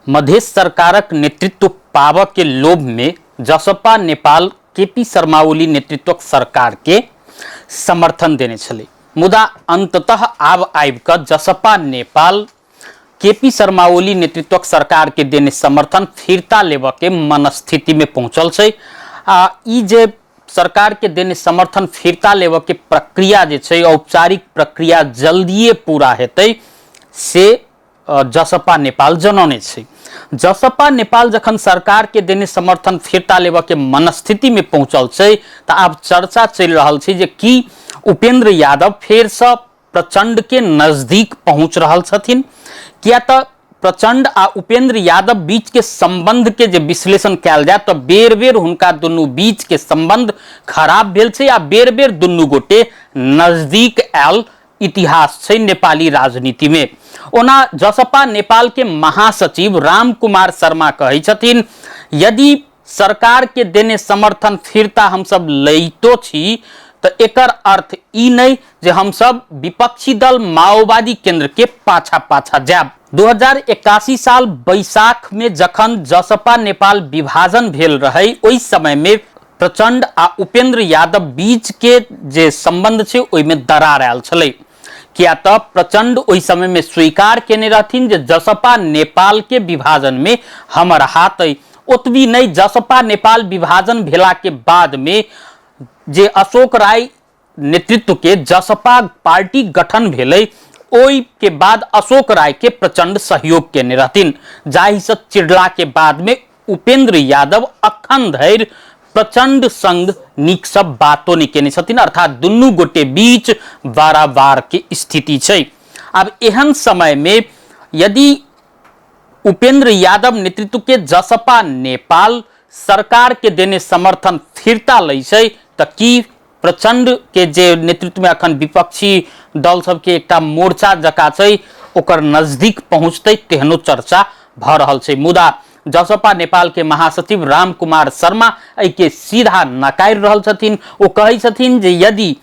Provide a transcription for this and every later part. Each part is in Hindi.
मधेश सरकारक नेतृत्व पाव के लोभ में जसपा नेपाल केपी शर्मा ओली नेतृत्वक सरकार के समर्थन देने छले। मुदा अंततः आब आबिक जसपा नेपाल केपी शर्मा ओली नेतृत्वक सरकार के देने समर्थन फिरता लेब के मनस्थिति में पहुंचल छे। ई जे सरकार के देने समर्थन फिरता लेब के प्रक्रिया जे छे औपचारिक प्रक्रिया जल्दिए पूरा हेतै से जसपा नेपाल जनौने छे। जसपा नेपाल जखन सरकार के देने समर्थन फिरता लेब के मनस्थिति में पहुंचल छे त आब चर्चा चल रहल छे जे कि उपेंद्र यादव फेर से प्रचंड के नजदीक पहुंच रहल छथिन। किया त प्रचंड आ उपेंद्र यादव बीच के संबंध के जे विश्लेषण कैल जाए तो बेर बेर हुनका दुनू बीच के संबंध खराब भेल छे या बेर बेर दुनू गोटे नजदीक आयल इतिहास छे नेपाली राजनीति में। ओना जसपा नेपाल के महासचिव राम कुमार शर्मा कहे छथिन, यदि सरकार के देने समर्थन फिरता हम सब लैतो छी तो एकर अर्थ ई नहीं जे हम सब विपक्षी दल माओवादी केंद्र के पाछा पाछा जाब। 2081 साल बैसाख में जखन जसपा नेपाल विभाजन भेल रहे ओई समय में प्रचंड आ उपेंद्र यादव बीच के जे संबंध छे ओई में दरार आयल छले। किया त प्रचंड ओई समय में स्वीकार केने रहथिन जे जसपा नेपाल के विभाजन में हमर हाथ है। ओतबी नहीं, जसपा नेपाल विभाजन भेला के बाद में जे अशोक राय नेतृत्व के जसपा पार्टी गठन भेलै ओई के बाद अशोक राय के प्रचंड सहयोग केने रहथिन, जाहि से चिड़ला के बाद में उपेंद्र यादव अखन धरि प्रचंड संग नीक सब बातों नहीं केने छथिन, अर्थात दुनू गोटे बीच बाराबार के स्थिति छै। अब एहन समय में यदि उपेंद्र यादव नेतृत्व के जसपा नेपाल सरकार के देने समर्थन फिरता लै छै त की प्रचंड के जे नेतृत्व में अखन विपक्षी दल सब के एकटा मोर्चा जका छै ओकर नजदीक पहुंचते तेहनो चर्चा भ रहल छै। मुदा जसपा नेपाल के महासचिव राम कुमार शर्मा एहि के सीधा नकार रहल छथिन। ओ कहै छथिन जे यदि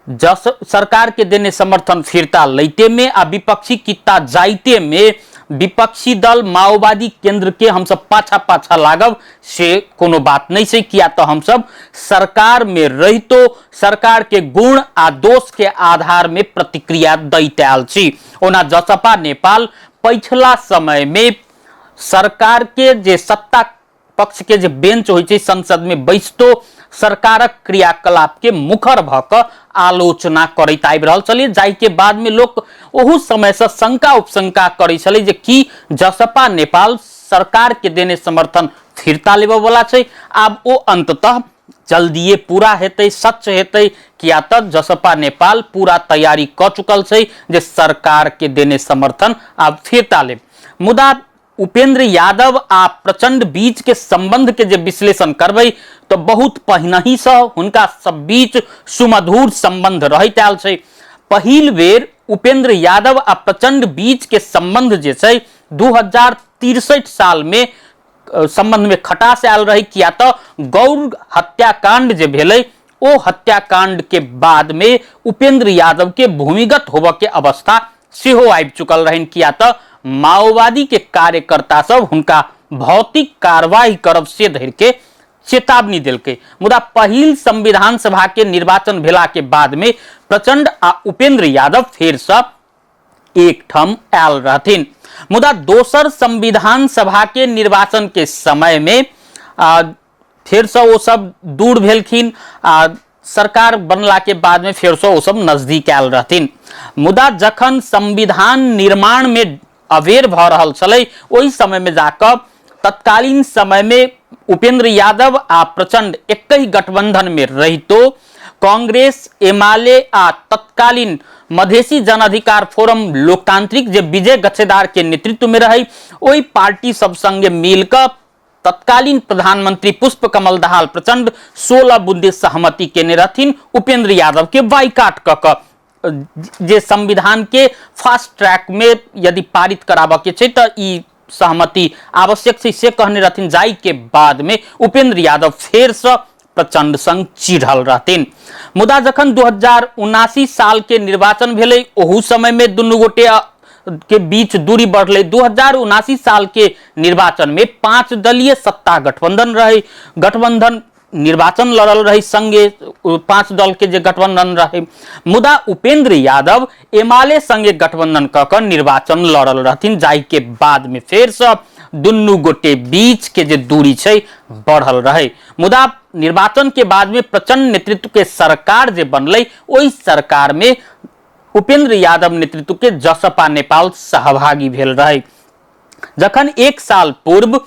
सरकार के देने समर्थन फिरता लैते में आ विपक्षी कित्ता जाइते में विपक्षी दल माओवादी केंद्र के हम सब पाछा पाछा लागब से कोनो बात नहीं छै। किया तो हम सब सरकार में रहितो सरकार के गुण आ दोष के आधार में प्रतिक्रिया दैत आयल छी। ओना जसपा नेपाल पिछला समय में सरकार के जे सत्ता पक्ष के जे बेंच होय छै संसद में बैसतो सरकारक क्रियाकलाप के मुखर भ क आलोचना करैत आबि रहल छलै, जाहि के बाद में लोग ओहू समय से शंका उपशंका करै छलै जे कि जसपा नेपाल सरकार के देने समर्थन फिरता लेबे वाला छै। आब ओ अंततः जल्दिए पूरा हेतै, सच हेतै। किया त जसपा नेपाल पूरा तैयारी क चुकल छै जे सरकार के देने समर्थन आब फिरता लेब। मुदा उपेंद्र यादव आ प्रचंड बीच के संबंध के जे विश्लेषण करबै तो बहुत पहिनही से हुनका सब बीच सुमधुर संबंध रहैत आयल छै। पहिल बेर उपेंद्र यादव आ प्रचंड बीच के संबंध जे छै 2063 साल में संबंध में खटास आयल रही। किया तो गौर हत्याकांड जे भेलै ओ हत्याकांड के बाद में उपेंद्र यादव के भूमिगत होबे के अवस्था सेहो आबि चुकल रहन। किया तो माओवादी के कार्यकर्ता सब हुनका भौतिक कार्रवाई करब से धरि के चेतावनी दिलकै। मुदा पहिल संविधान सभा के निर्वाचन भेला के बाद में प्रचंड आ उपेंद्र यादव फेर से एक ठम आयल रहथिन। मुदा दोसर संविधान सभा के निर्वाचन के समय में फेर से वो सब दूर भेलखिन। सरकार बनला के बाद में फेर से वो सब नजदीक आयल रहथिन। मुदा जखन संविधान निर्माण में अवेर भ रहल छलै ओहि समय में जाकर तत्कालीन समय में उपेंद्र यादव आ प्रचंड एक ही गठबंधन में रहितो कांग्रेस एमाले आ तत्कालीन मधेसी जन अधिकार फोरम लोकतांत्रिक जे विजय गच्छेदार के नेतृत्व में रही ओहि पार्टी सब संगे मिलकर तत्कालीन प्रधानमंत्री पुष्प कमल दाहाल प्रचंड 16 बुंदे सहमति केने रहथिन उपेंद्र यादव के बाइकाट क जे संविधान के फास्ट ट्रैक में यदि पारित कराबे के छै त ई सहमति आवश्यक छै से कहने रहथिन। जाई के बाद में उपेंद्र यादव फेर से प्रचंड संग चिढ़ल रहथिन। मुदा जखन 2079 साल के निर्वाचन भेलै ओहू समय में दुनू गोटे के बीच दूरी बढ़ले। 2079 साल के निर्वाचन में 5 दलीय सत्ता गठबंधन रहे, गठबंधन निर्वाचन लड़ल रही, संगे 5 दल के जे गठबंधन रहे। मुदा उपेंद्र यादव एमाले संगे गठबंधन ककर निर्वाचन लड़ल रहथिन, जाहि के बाद में फेर से दुन्नू गोटे बीच के जे दूरी छै बढ़ल रहे। मुदा निर्वाचन के बाद में प्रचंड नेतृत्व के सरकार जे बनलै, ओहि सरकार में उपेंद्र यादव नेतृत्व के जसपा नेपाल सहभागी भेल रहे। जखन एक साल पूर्व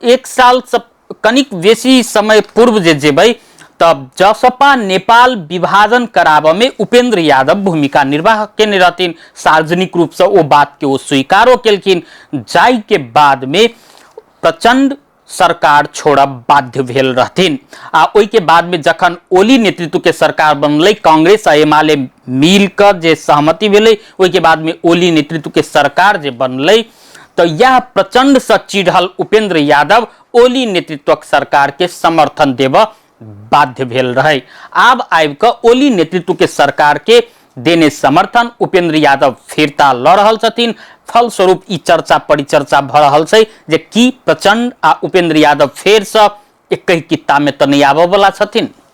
एक साल से कनिक बेसी समय पूर्व जे जेबै तब जसपा नेपाल विभाजन कराबे में उपेंद्र यादव भूमिका निर्वाह केने रहथिन। सार्वजनिक रूप से वो बात के वो स्वीकारो केलखिन, जाहि के बाद में प्रचंड सरकार छोड़ब बाध्य भेल रहथिन। आ ओई के बाद में जखन ओली नेतृत्व के सरकार बनलै, कांग्रेस आ एमाले मिलकर जे सहमति भेलै, ओई के बाद में ओली नेतृत्व के सरकार जे बनलै, तो यह प्रचंड से चिढ़ल उपेंद्र यादव ओली नेतृत्वक सरकार के समर्थन देव बाध्य भेल रहे। आब आबि कऽ ओली नेतृत्व के सरकार के देने समर्थन उपेंद्र यादव फिरता लऽ रहल छथिन। फलस्वरूप ई चर्चा परिचर्चा भ रहल छै जे की प्रचंड आ उपेंद्र यादव फेर से एक कित्ता में तऽ नहीं आबऽ वाला छथिन।